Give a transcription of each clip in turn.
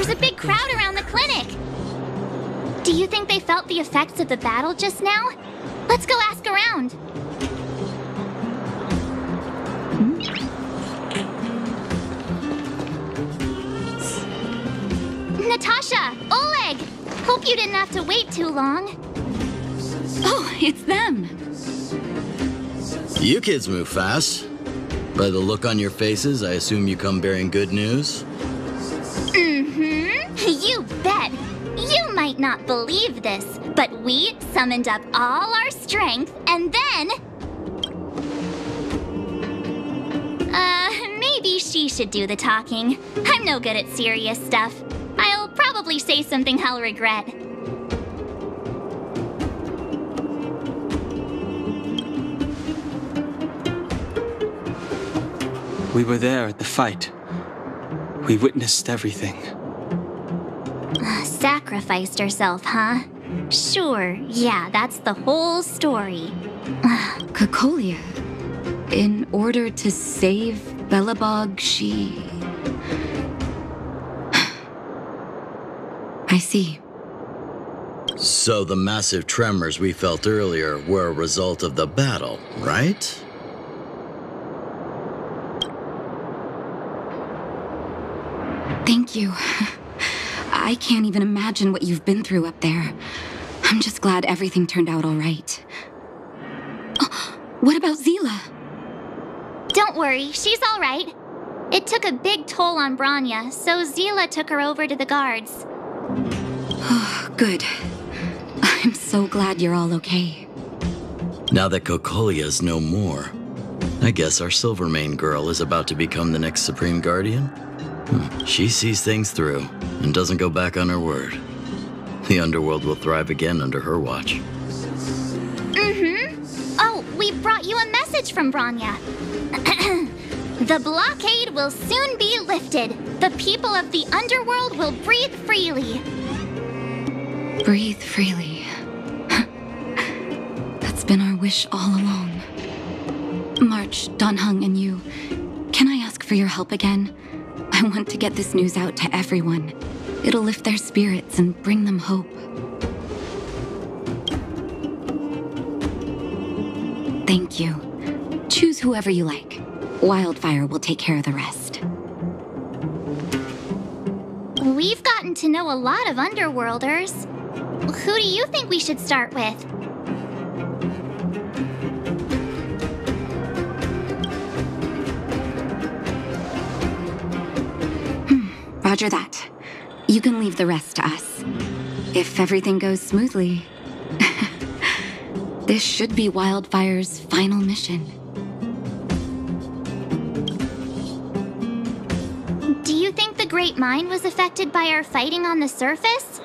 there's a big crowd around the clinic. Do you think they felt the effects of the battle just now? Let's go ask around. Natasha! Oleg! Hope you didn't have to wait too long. Oh, it's them. You kids move fast. By the look on your faces, I assume you come bearing good news? Mm-hmm. You bet. You might not believe this, but we summoned up all our strength and then... maybe she should do the talking. I'm no good at serious stuff. I'll probably say something I'll regret. We were there at the fight. We witnessed everything. Sacrificed herself, huh? Sure, yeah, that's the whole story. Cocolia. In order to save Belobog, she... I see. So the massive tremors we felt earlier were a result of the battle, right? Thank you. I can't even imagine what you've been through up there. I'm just glad everything turned out all right. Oh, what about Zila? Don't worry, she's all right. It took a big toll on Branya, so Zila took her over to the guards. Oh, good. I'm so glad you're all okay. Now that Cocolia's no more, I guess our Silvermane girl is about to become the next Supreme Guardian? She sees things through and doesn't go back on her word. The underworld will thrive again under her watch. Mm-hmm. Oh, we brought you a message from Branya. The blockade will soon be lifted. The people of the underworld will breathe freely. Breathe freely. That's been our wish all along. March, Donhung, and you, can I ask for your help again? I want to get this news out to everyone. It'll lift their spirits and bring them hope. Thank you. Choose whoever you like. Wildfire will take care of the rest. We've gotten to know a lot of Underworlders. Who do you think we should start with? Roger that. You can leave the rest to us. If everything goes smoothly. This should be Wildfire's final mission. Do you think the Great Mine was affected by our fighting on the surface?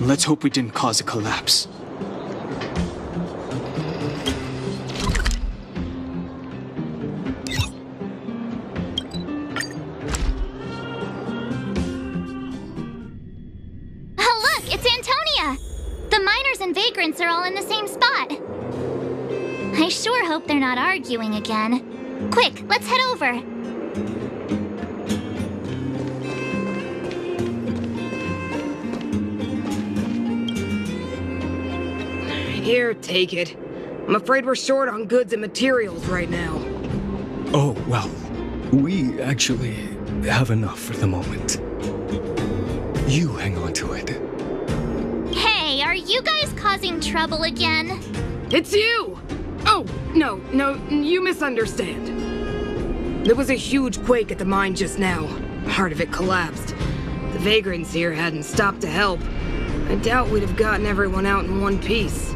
Let's hope we didn't cause a collapse. Vagrants are all in the same spot. I sure hope they're not arguing again. Quick, let's head over. Here, take it. I'm afraid we're short on goods and materials right now. Oh, well, we actually have enough for the moment. You hang on to it. Are you guys causing trouble again? It's you! Oh, no, you misunderstand. There was a huge quake at the mine just now. Part of it collapsed. The vagrants here hadn't stopped to help. I doubt we'd have gotten everyone out in one piece.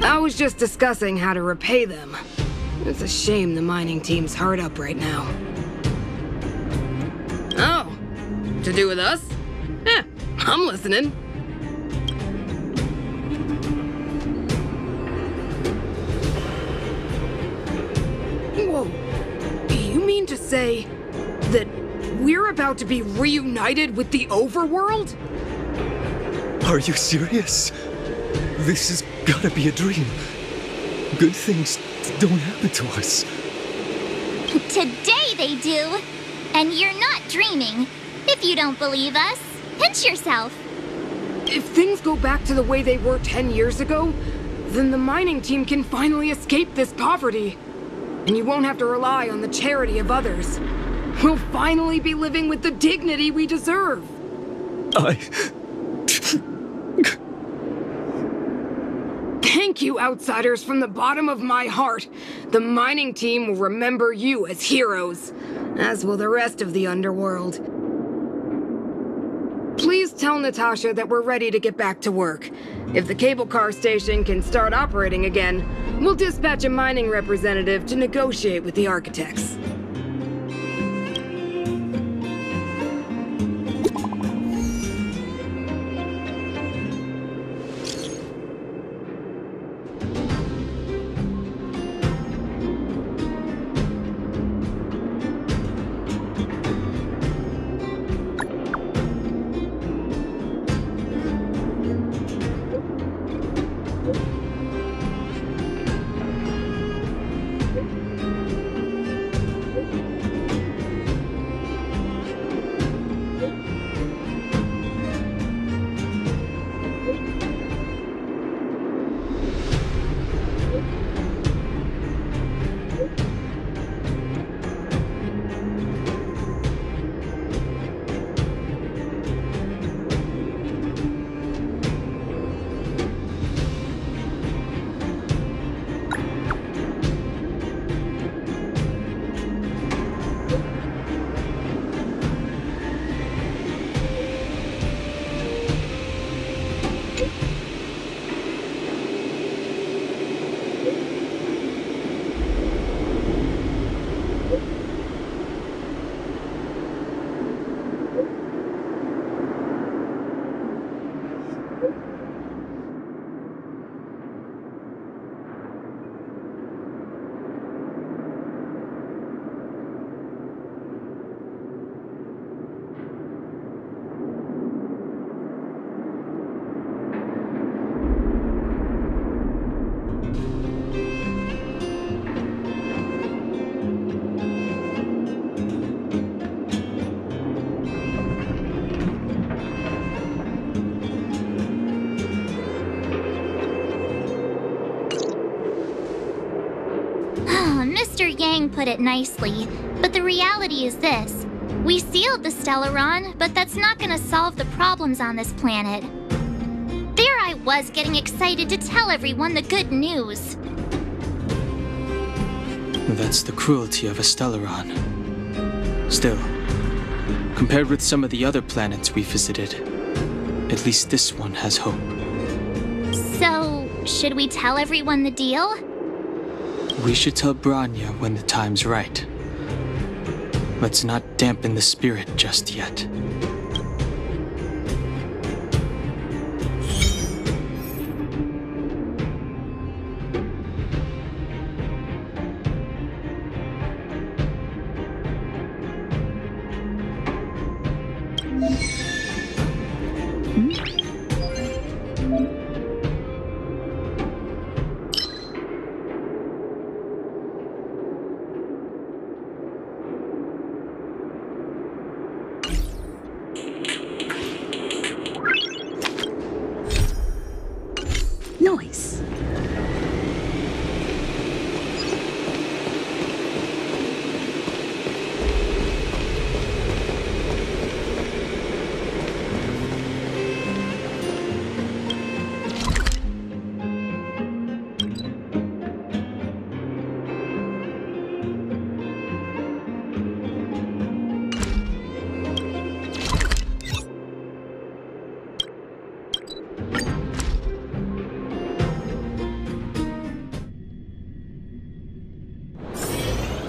I was just discussing how to repay them. It's a shame the mining team's hard up right now. Oh, to do with us? I'm listening. Whoa, you mean to say that we're about to be reunited with the overworld? Are you serious? This has gotta be a dream. Good things don't happen to us. Today they do. And you're not dreaming. If you don't believe us, pinch yourself. If things go back to the way they were 10 years ago, then the mining team can finally escape this poverty. And you won't have to rely on the charity of others. We'll finally be living with the dignity we deserve. Thank you, outsiders, from the bottom of my heart. The mining team will remember you as heroes, as will the rest of the underworld. Please tell Natasha that we're ready to get back to work. If the cable car station can start operating again, we'll dispatch a mining representative to negotiate with the architects. Mr. Yang put it nicely, but the reality is this. We sealed the Stellaron, but that's not gonna solve the problems on this planet. There I was getting excited to tell everyone the good news. That's the cruelty of a Stellaron. Still, compared with some of the other planets we visited, at least this one has hope. So, should we tell everyone the deal? We should tell Bronya when the time's right. Let's not dampen the spirit just yet. Noise.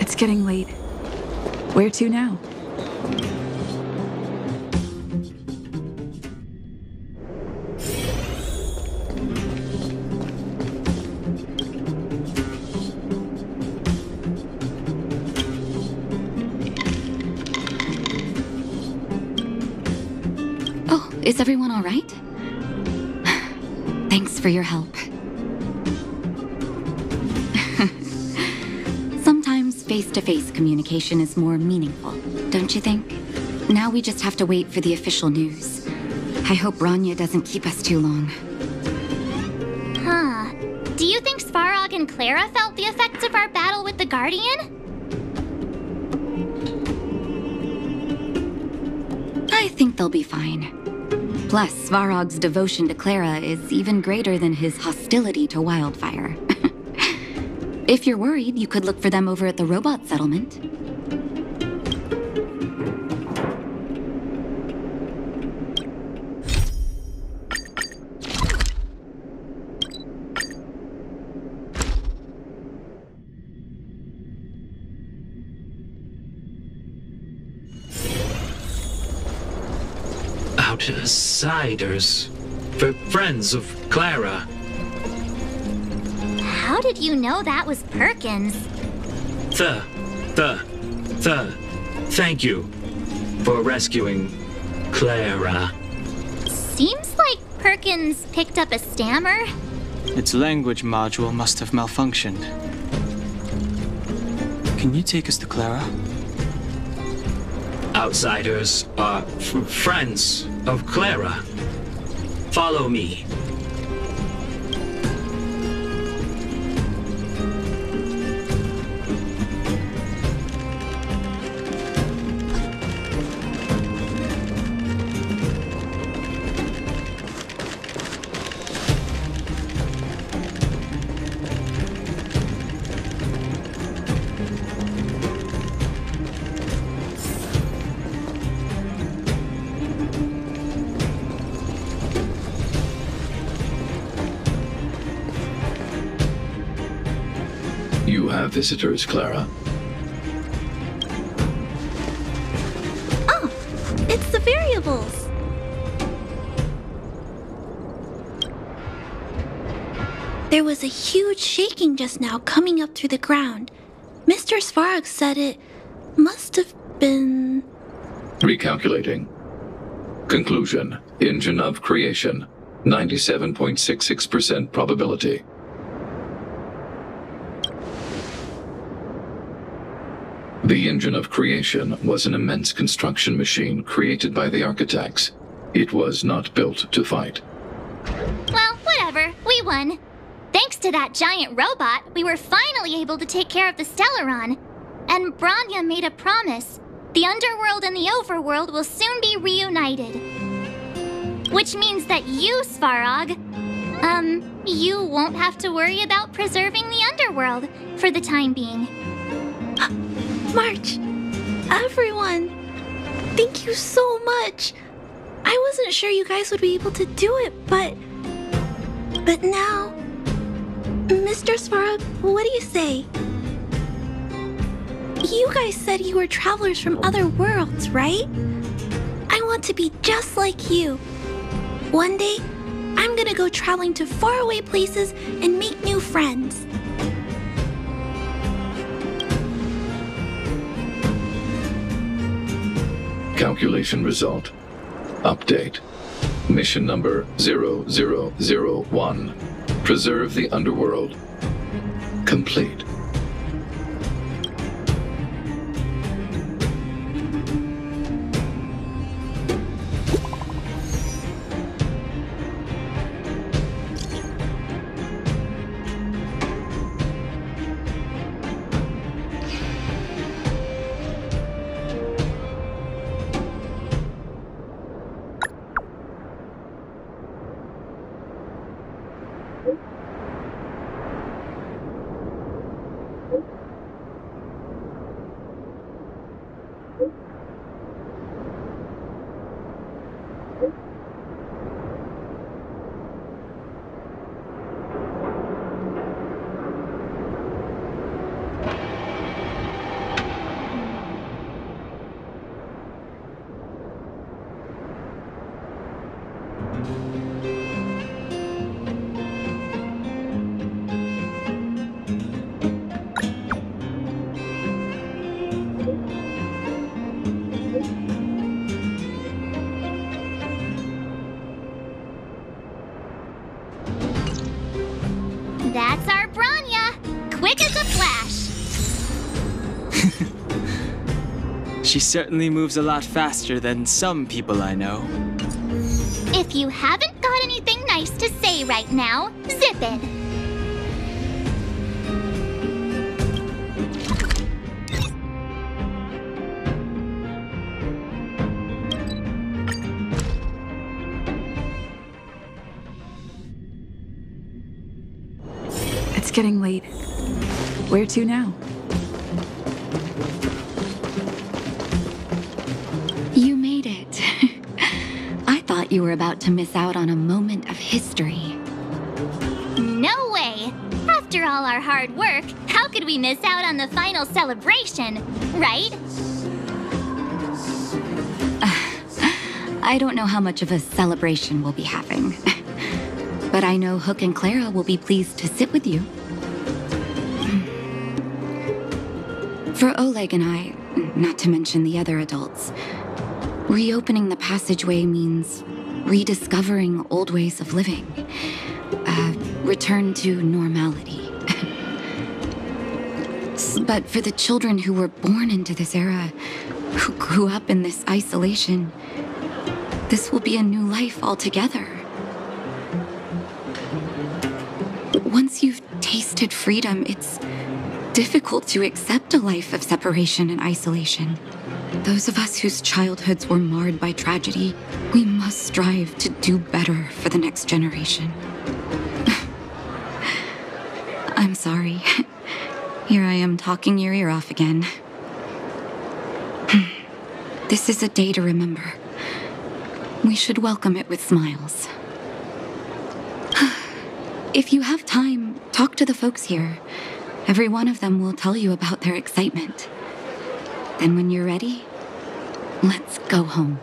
It's getting late. Where to now? Oh, is everyone all right? Thanks for your help. Sometimes fate face-to-face communication is more meaningful, don't you think? Now we just have to wait for the official news. I hope Bronya doesn't keep us too long. Huh. Do you think Svarog and Clara felt the effects of our battle with the Guardian? I think they'll be fine. Plus, Svarog's devotion to Clara is even greater than his hostility to Wildfire. If you're worried, you could look for them over at the robot settlement. Outsiders. For friends of Clara. How did you know that was Perkins? Thank you for rescuing Clara. Seems like Perkins picked up a stammer. Its language module must have malfunctioned. Can you take us to Clara? Outsiders are friends of Clara. Follow me. You have visitors, Clara. Oh, it's the variables. There was a huge shaking just now coming up through the ground. Mr. Svarog said it must have been... Recalculating. Conclusion. Engine of creation. 97.66% probability. The engine of creation was an immense construction machine created by the architects. It was not built to fight. Well, whatever. We won. Thanks to that giant robot, we were finally able to take care of the Stellaron. And Bronya made a promise. The underworld and the overworld will soon be reunited. Which means that you, Svarog, you won't have to worry about preserving the underworld for the time being. March, everyone, thank you so much. I wasn't sure you guys would be able to do it, but now, Mr. Svarog, what do you say? You guys said you were travelers from other worlds, right? I want to be just like you. One day, I'm gonna go traveling to faraway places and make new friends. Calculation result. Update. Mission number 0001. Preserve the underworld. Complete. She certainly moves a lot faster than some people I know. If you haven't got anything nice to say right now, zip it. It's getting late. Where to now? You made it. I thought you were about to miss out on a moment of history. No way! After all our hard work, how could we miss out on the final celebration, right? I don't know how much of a celebration we'll be having. But I know Hook and Clara will be pleased to sit with you. For Oleg and I, not to mention the other adults, reopening the passageway means rediscovering old ways of living. Return to normality. But for the children who were born into this era, who grew up in this isolation, this will be a new life altogether. Once you've tasted freedom, it's difficult to accept a life of separation and isolation. Those of us whose childhoods were marred by tragedy, we must strive to do better for the next generation. I'm sorry. Here I am talking your ear off again. This is a day to remember. We should welcome it with smiles. If you have time, talk to the folks here. Every one of them will tell you about their excitement. Then when you're ready, let's go home.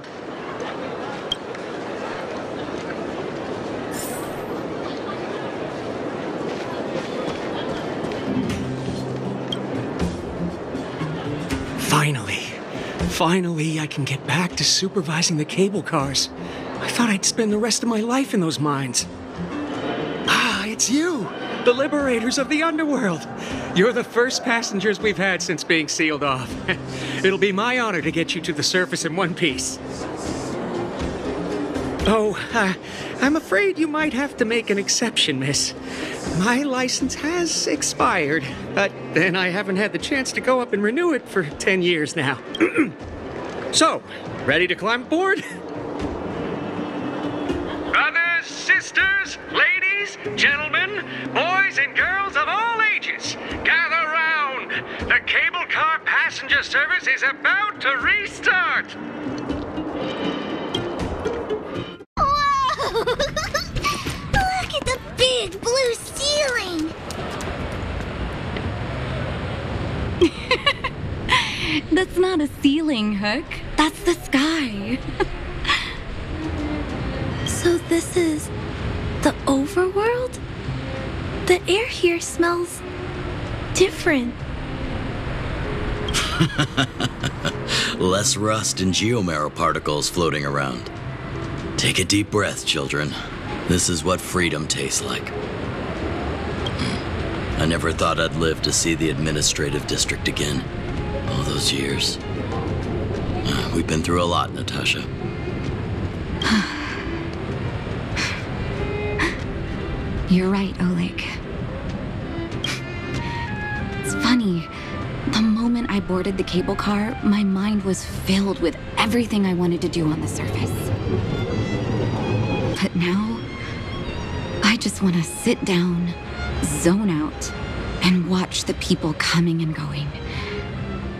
Finally, I can get back to supervising the cable cars. I thought I'd spend the rest of my life in those mines. Ah, it's you, the liberators of the underworld. You're the first passengers we've had since being sealed off. It'll be my honor to get you to the surface in one piece. Oh, I'm afraid you might have to make an exception, miss. My license has expired, but then I haven't had the chance to go up and renew it for 10 years now. So, ready to climb aboard? Brothers, sisters, ladies, gentlemen, boys and girls of all ages, gather round. The cable car passenger service is about to restart. Whoa! Look at the big blue ceiling! That's not a ceiling, Hook. That's the sky. So this is the overworld? The air here smells different. Less rust and geomarrow particles floating around. Take a deep breath, children. This is what freedom tastes like. I never thought I'd live to see the administrative district again. All those years. We've been through a lot, Natasha. You're right, Oleg. It's funny. The moment I boarded the cable car, my mind was filled with everything I wanted to do on the surface. But now, I just want to sit down, zone out, and watch the people coming and going.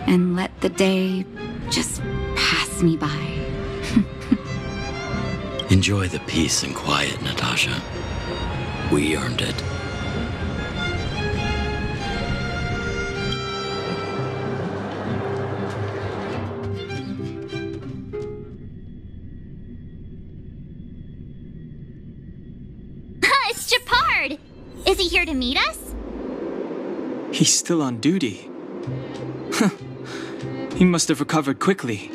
And let the day just pass me by. Enjoy the peace and quiet, Natasha. We earned it. It's Japard! Is he here to meet us? He's still on duty. He must have recovered quickly.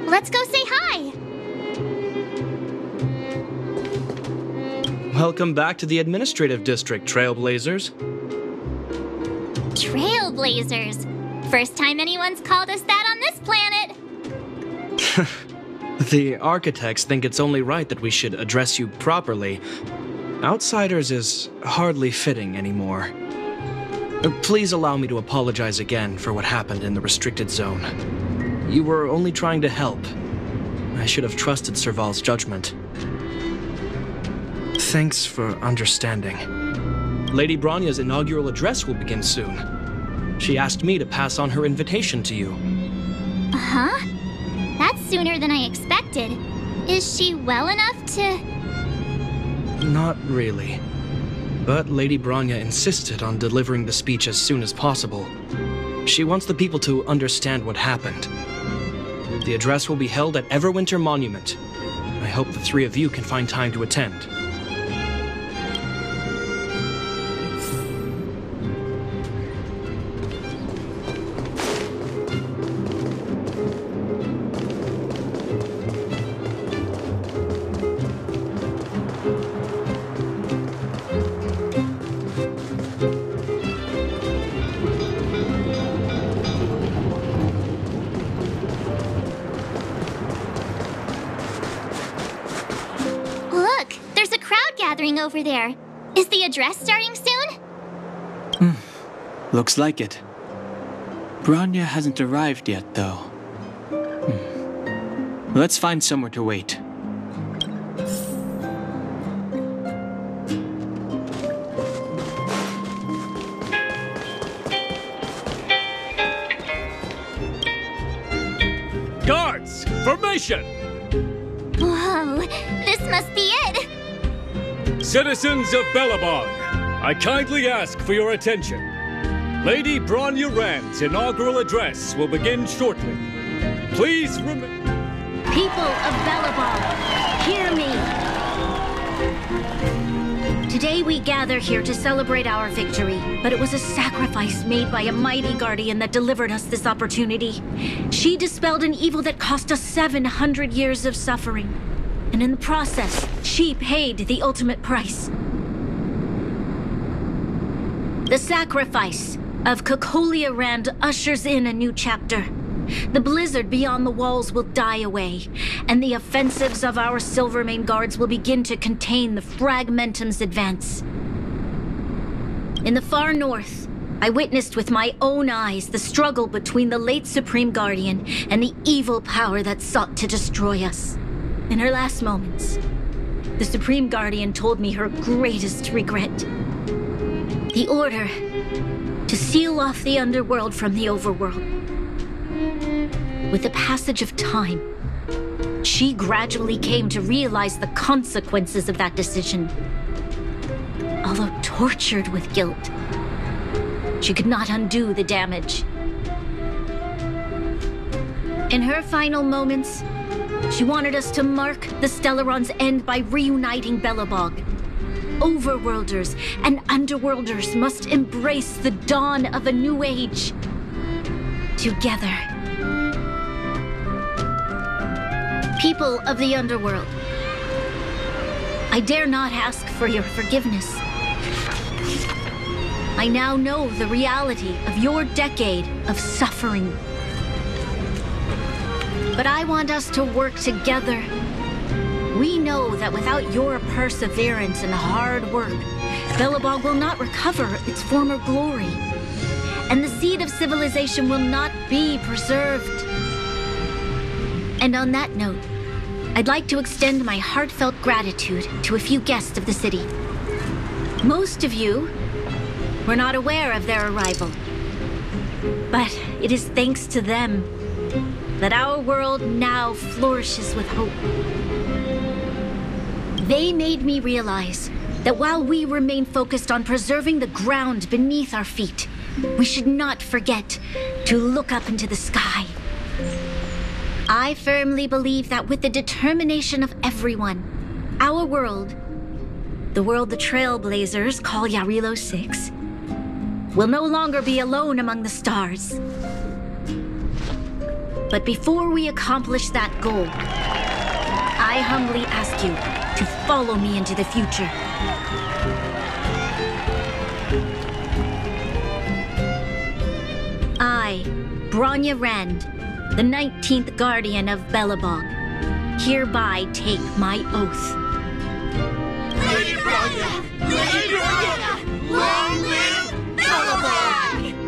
Let's go say hi! Welcome back to the Administrative District, Trailblazers. Trailblazers. First time anyone's called us that on this The architects think it's only right that we should address you properly. Outsiders is hardly fitting anymore. Please allow me to apologize again for what happened in the restricted zone. You were only trying to help. I should have trusted Serval's judgment. Thanks for understanding. Lady Bronya's inaugural address will begin soon. She asked me to pass on her invitation to you. Huh? That's sooner than I expected. Is she well enough to... Not really. But Lady Bronya insisted on delivering the speech as soon as possible. She wants the people to understand what happened. The address will be held at Everwinter Monument. I hope the three of you can find time to attend. Over there. Is the address starting soon? Looks like it. Bronya hasn't arrived yet, though. Let's find somewhere to wait. Guards! Formation! Whoa, this must be it! Citizens of Belobog, I kindly ask for your attention. Lady Bronya Rand's inaugural address will begin shortly. Please remember... People of Belobog, hear me! Today we gather here to celebrate our victory, but it was a sacrifice made by a mighty guardian that delivered us this opportunity. She dispelled an evil that cost us 700 years of suffering. And in the process, she paid the ultimate price. The sacrifice of Cocolia Rand ushers in a new chapter. The blizzard beyond the walls will die away, and the offensives of our Silvermane guards will begin to contain the Fragmentum's advance. In the far north, I witnessed with my own eyes the struggle between the late Supreme Guardian and the evil power that sought to destroy us. In her last moments, the Supreme Guardian told me her greatest regret. The order to seal off the underworld from the overworld. With the passage of time, she gradually came to realize the consequences of that decision. Although tortured with guilt, she could not undo the damage. In her final moments, she wanted us to mark the Stellaron's end by reuniting Belobog. Overworlders and Underworlders must embrace the dawn of a new age. Together. People of the Underworld, I dare not ask for your forgiveness. I now know the reality of your decade of suffering. But I want us to work together. We know that without your perseverance and hard work, Belobog will not recover its former glory. And the seed of civilization will not be preserved. And on that note, I'd like to extend my heartfelt gratitude to a few guests of the city. Most of you were not aware of their arrival. But it is thanks to them that our world now flourishes with hope. They made me realize that while we remain focused on preserving the ground beneath our feet, we should not forget to look up into the sky. I firmly believe that with the determination of everyone, our world, the world the Trailblazers call Jarilo-VI, will no longer be alone among the stars. But before we accomplish that goal, I humbly ask you to follow me into the future. I, Bronya Rand, the 19th Guardian of Belobog, hereby take my oath. Lady Bronya! Lady Bronya! Long live Belobog!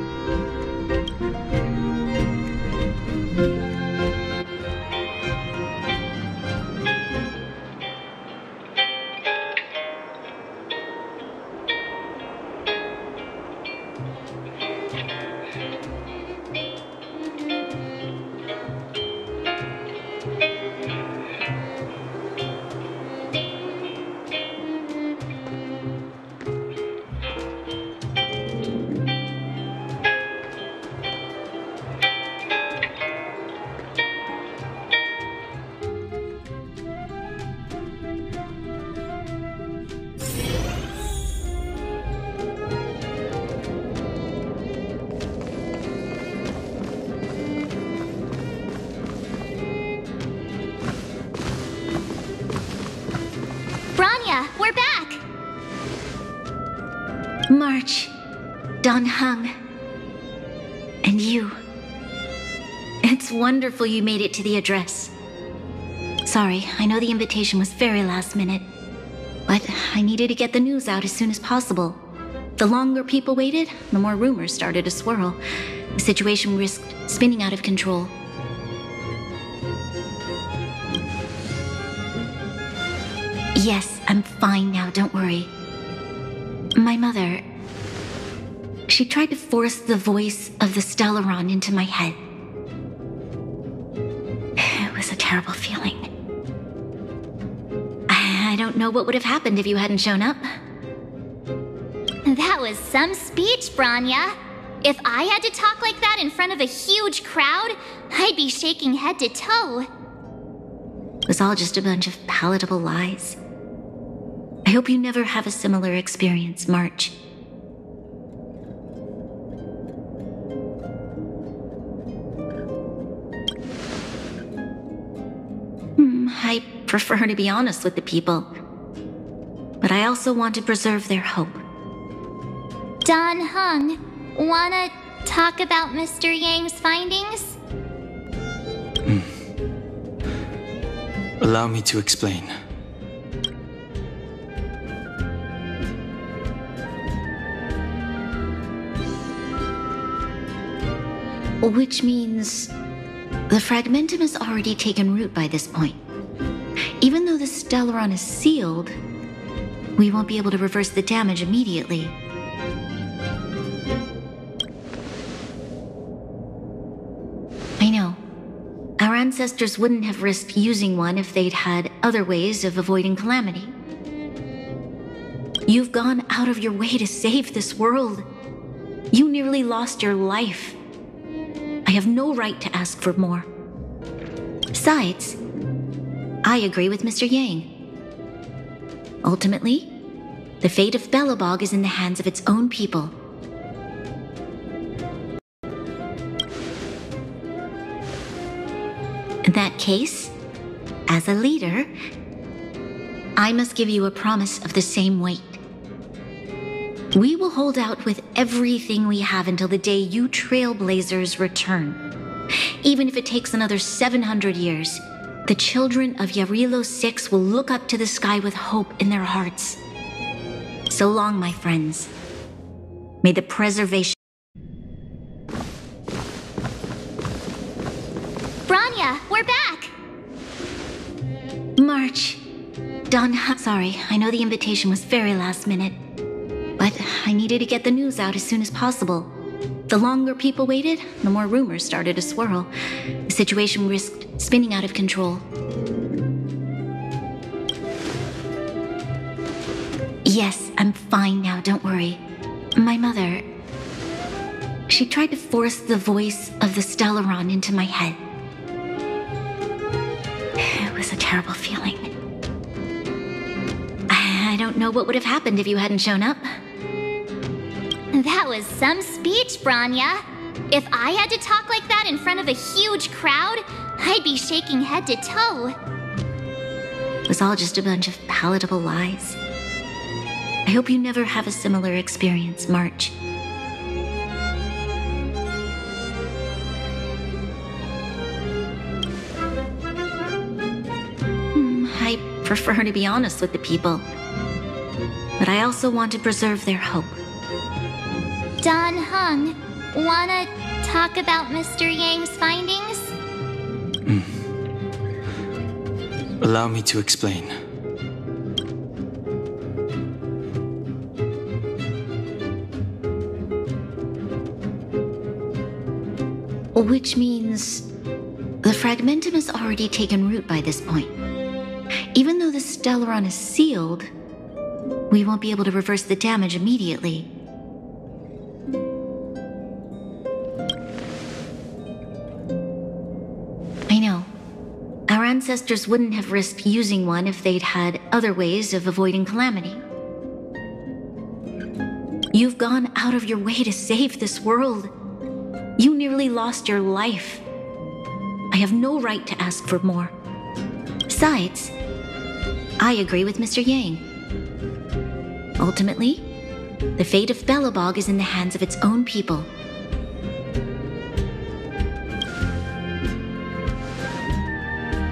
We're back! March, Dan Heng, and you. It's wonderful you made it to the address. Sorry, I know the invitation was very last minute, but I needed to get the news out as soon as possible. The longer people waited, the more rumors started to swirl. The situation risked spinning out of control. Yes, I'm fine now, don't worry. My mother... she tried to force the voice of the Stellaron into my head. It was a terrible feeling. I don't know what would have happened if you hadn't shown up. That was some speech, Bronya. If I had to talk like that in front of a huge crowd, I'd be shaking head to toe. It was all just a bunch of palatable lies. I hope you never have a similar experience, March. I prefer to be honest with the people, but I also want to preserve their hope. Dan Heng, wanna talk about Mr. Yang's findings? Allow me to explain. Which means the fragmentum has already taken root by this point. Even though the Stellaron is sealed, we won't be able to reverse the damage immediately. I know. Our ancestors wouldn't have risked using one if they'd had other ways of avoiding calamity. You've gone out of your way to save this world. You nearly lost your life. I have no right to ask for more. Besides, I agree with Mr. Yang. Ultimately, the fate of Belobog is in the hands of its own people. In that case, as a leader, I must give you a promise of the same weight. We will hold out with everything we have until the day you Trailblazers return. Even if it takes another 700 years, the children of Jarilo-VI will look up to the sky with hope in their hearts. So long, my friends. May the preservation... Bronya, we're back! March. Dan, sorry, I know the invitation was very last minute, but I needed to get the news out as soon as possible. The longer people waited, the more rumors started to swirl. The situation risked spinning out of control. Yes, I'm fine now, don't worry. My mother... she tried to force the voice of the Stellaron into my head. It was a terrible feeling. I don't know what would have happened if you hadn't shown up. That was some speech, Bronya. If I had to talk like that in front of a huge crowd, I'd be shaking head to toe. It was all just a bunch of palatable lies. I hope you never have a similar experience, March. prefer to be honest with the people. But I also want to preserve their hope. Don Hung, wanna talk about Mr. Yang's findings? Allow me to explain. Which means the fragmentum has already taken root by this point. Even though the Stellaron is sealed, we won't be able to reverse the damage immediately. I know. Our ancestors wouldn't have risked using one if they'd had other ways of avoiding calamity. You've gone out of your way to save this world. You nearly lost your life. I have no right to ask for more. Besides, I agree with Mr. Yang. Ultimately, the fate of Belobog is in the hands of its own people.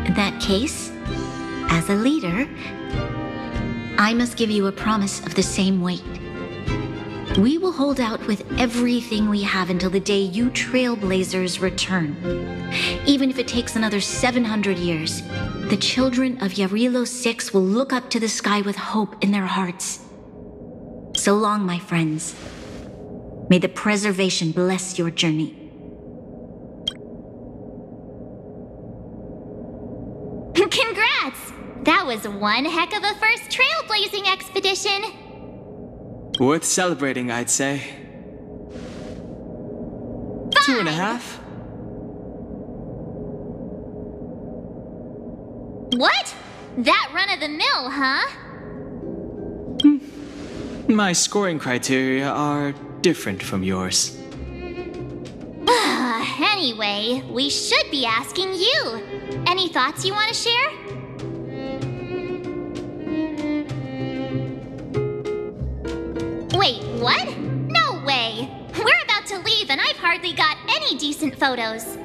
In that case, as a leader, I must give you a promise of the same weight. We will hold out with everything we have until the day you Trailblazers return. Even if it takes another 700 years, the children of Jarilo-VI will look up to the sky with hope in their hearts. So long, my friends. May the preservation bless your journey. Congrats! That was one heck of a first trailblazing expedition! Worth celebrating, I'd say. 2.5? What? That run-of-the-mill, huh? My scoring criteria are different from yours. Anyway, we should be asking you. Any thoughts you want to share? Wait, what? No way! We're about to leave and I've hardly got any decent photos.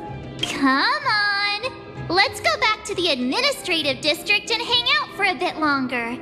Come on! Let's go back to the administrative district and hang out for a bit longer.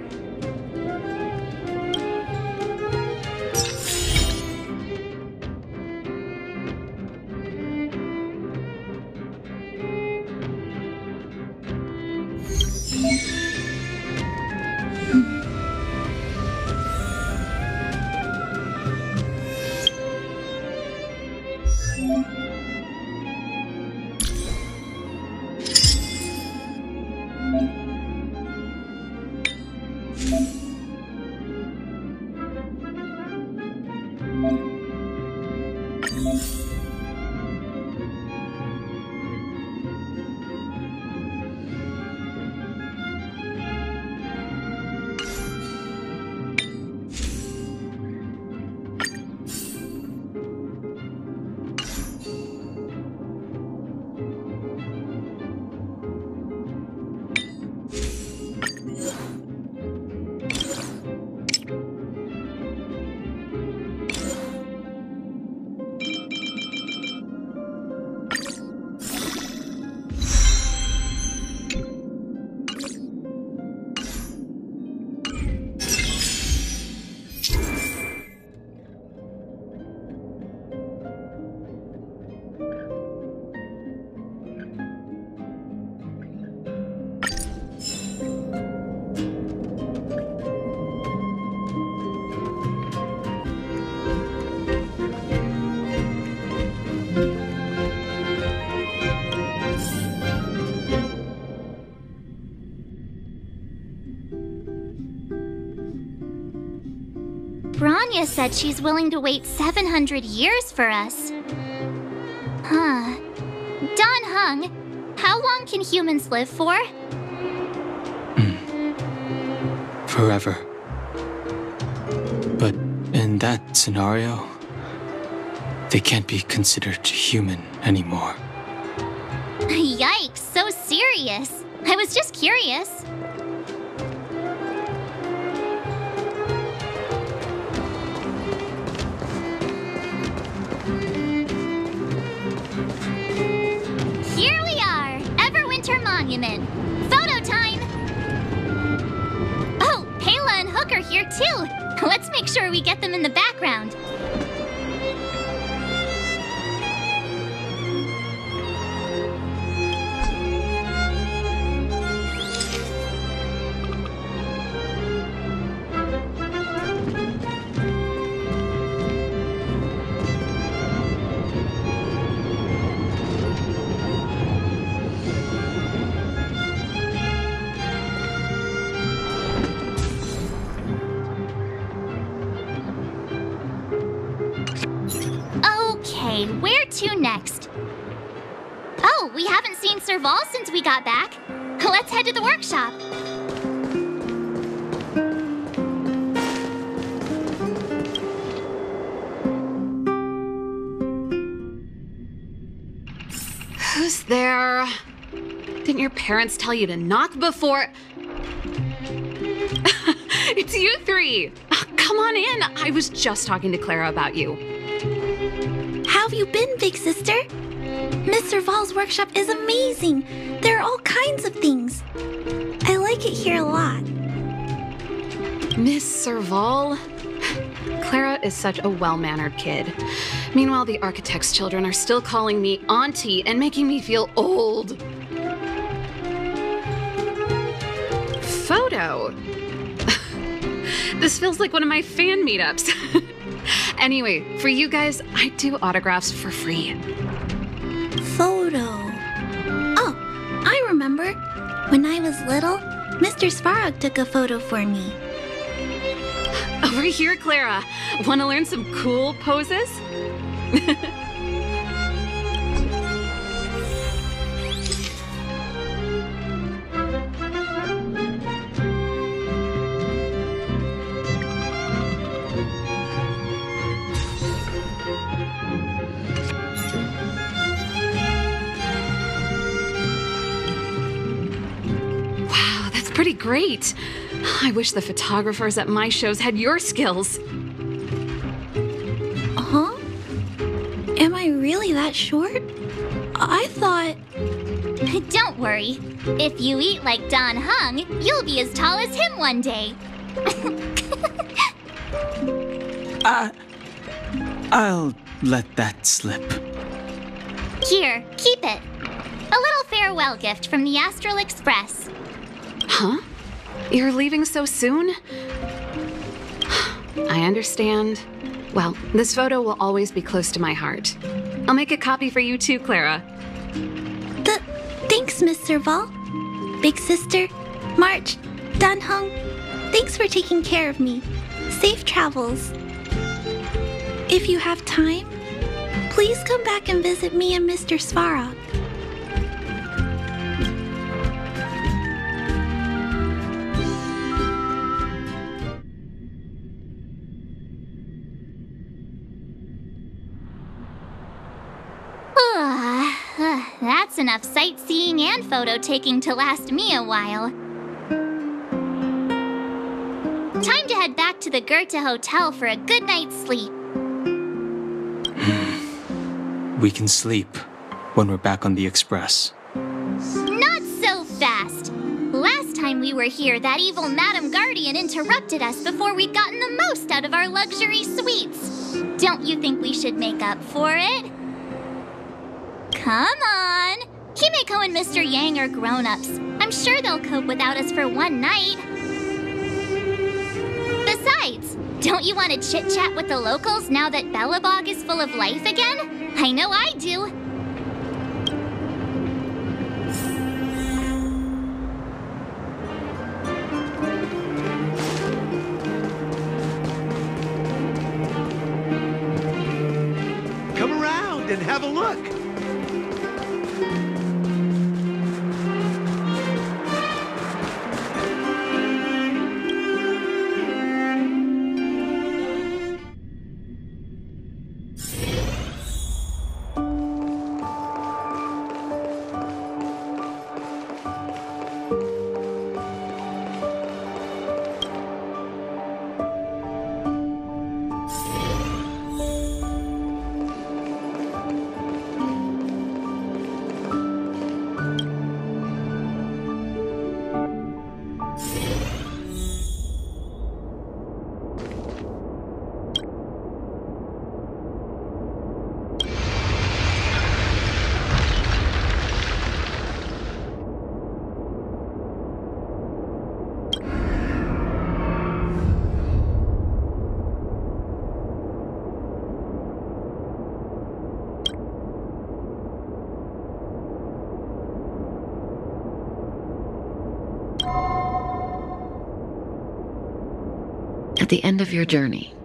Bronya said she's willing to wait 700 years for us. Huh. Don Hung, how long can humans live for? Forever. But in that scenario, they can't be considered human anymore. Yikes, so serious. I was just curious. Here we are, Everwinter Monument. Photo time! here too. Let's make sure we get them in the background. Okay, where to next? Oh, we haven't seen Serval since we got back. Let's head to the workshop. Who's there? Didn't your parents tell you to knock before? It's you three. Come on in. I was just talking to Clara about you. How have you been, big sister? Miss Serval's workshop is amazing. There are all kinds of things. I like it here a lot. Miss Serval? Clara is such a well-mannered kid. Meanwhile, the architect's children are still calling me auntie and making me feel old. Photo? This feels like one of my fan meetups. Anyway, for you guys, I do autographs for free. Photo. Oh, I remember. When I was little, Mr. Svarog took a photo for me. Over here, Clara. Want to learn some cool poses? Wow, that's pretty great. I wish the photographers at my shows had your skills. Huh? Am I really that short? I thought... Don't worry. If you eat like Don Hung, you'll be as tall as him one day. I'll let that slip. Here, keep it. A little farewell gift from the Astral Express. Huh? You're leaving so soon? I understand. Well, this photo will always be close to my heart. I'll make a copy for you too, Clara. Thanks, Miss Serval. Big sister, March, Dan Hung, thanks for taking care of me. Safe travels. If you have time, please come back and visit me and Mr. Svarog. That's enough sightseeing and photo taking to last me a while. Time to head back to the Goethe Hotel for a good night's sleep. We can sleep when we're back on the Express. Not so fast! Last time we were here, that evil Madam Guardian interrupted us before we'd gotten the most out of our luxury suites. Don't you think we should make up for it? Come on! Himeko and Mr. Yang are grown-ups. I'm sure they'll cope without us for one night. Besides, don't you want to chit-chat with the locals now that Belobog is full of life again? I know I do. Come around and have a look. At the end of your journey,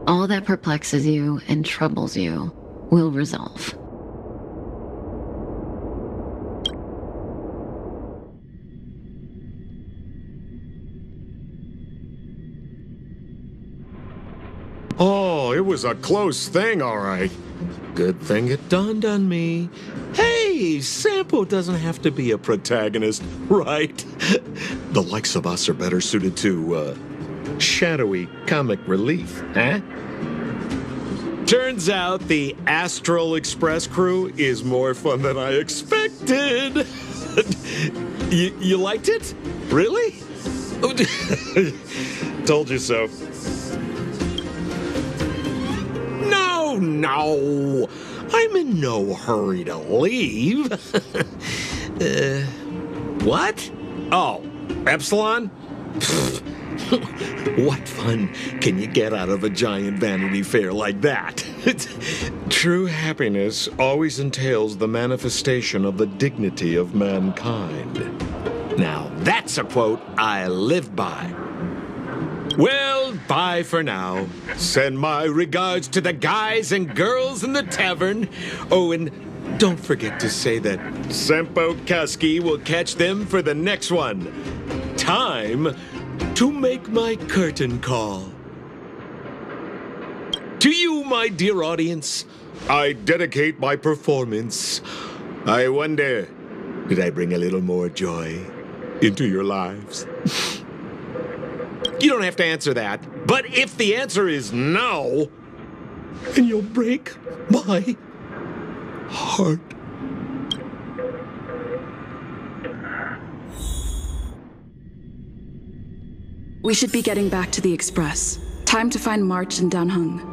all that perplexes you and troubles you will resolve. Oh, it was a close thing, all right. Good thing it dawned on me. Hey, Sampo doesn't have to be a protagonist, right? The likes of us are better suited to, shadowy comic relief, huh? Turns out the Astral Express crew is more fun than I expected. You liked it? Really? Told you so. No, I'm in no hurry to leave. What? Oh, Epsilon? What fun can you get out of a giant Vanity Fair like that? True happiness always entails the manifestation of the dignity of mankind. Now, that's a quote I live by. Well, bye for now. Send my regards to the guys and girls in the tavern. Oh, and don't forget to say that Sampo Kasky will catch them for the next one. Time to make my curtain call. To you, my dear audience, I dedicate my performance. I wonder, did I bring a little more joy into your lives? You don't have to answer that, but if the answer is no, then you'll break my heart. We should be getting back to the Express. Time to find March and Danheng.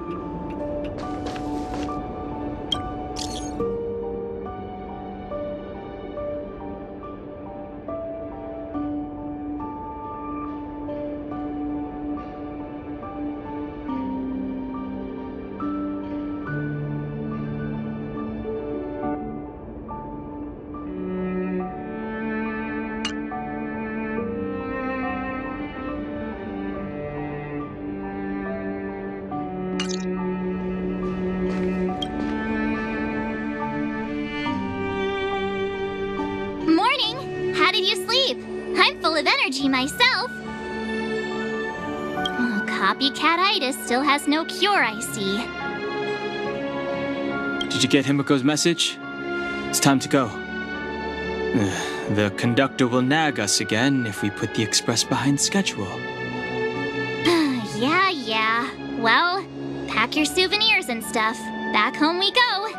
Myself. Oh, copycat-itis still has no cure, I see. Did you get Himiko's message? It's time to go. The conductor will nag us again if we put the Express behind schedule. Yeah. Well, pack your souvenirs and stuff. Back home we go.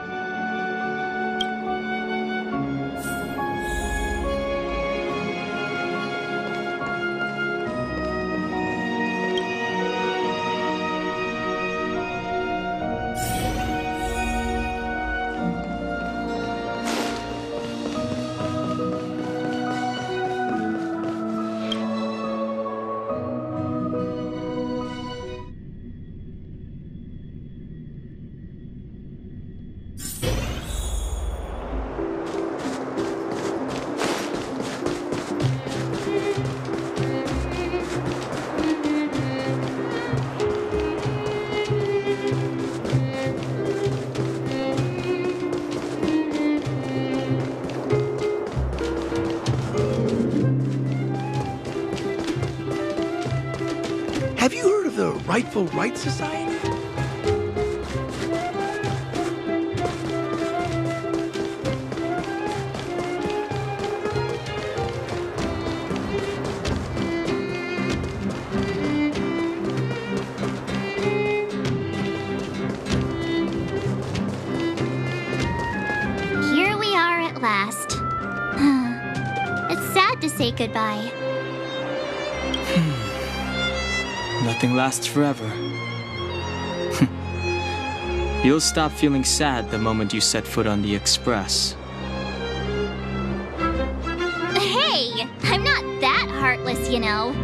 Have you heard of the Rightful Rights Society? Here we are at last. It's sad to say goodbye. Nothing lasts forever. You'll stop feeling sad the moment you set foot on the Express. Hey, I'm not that heartless, you know.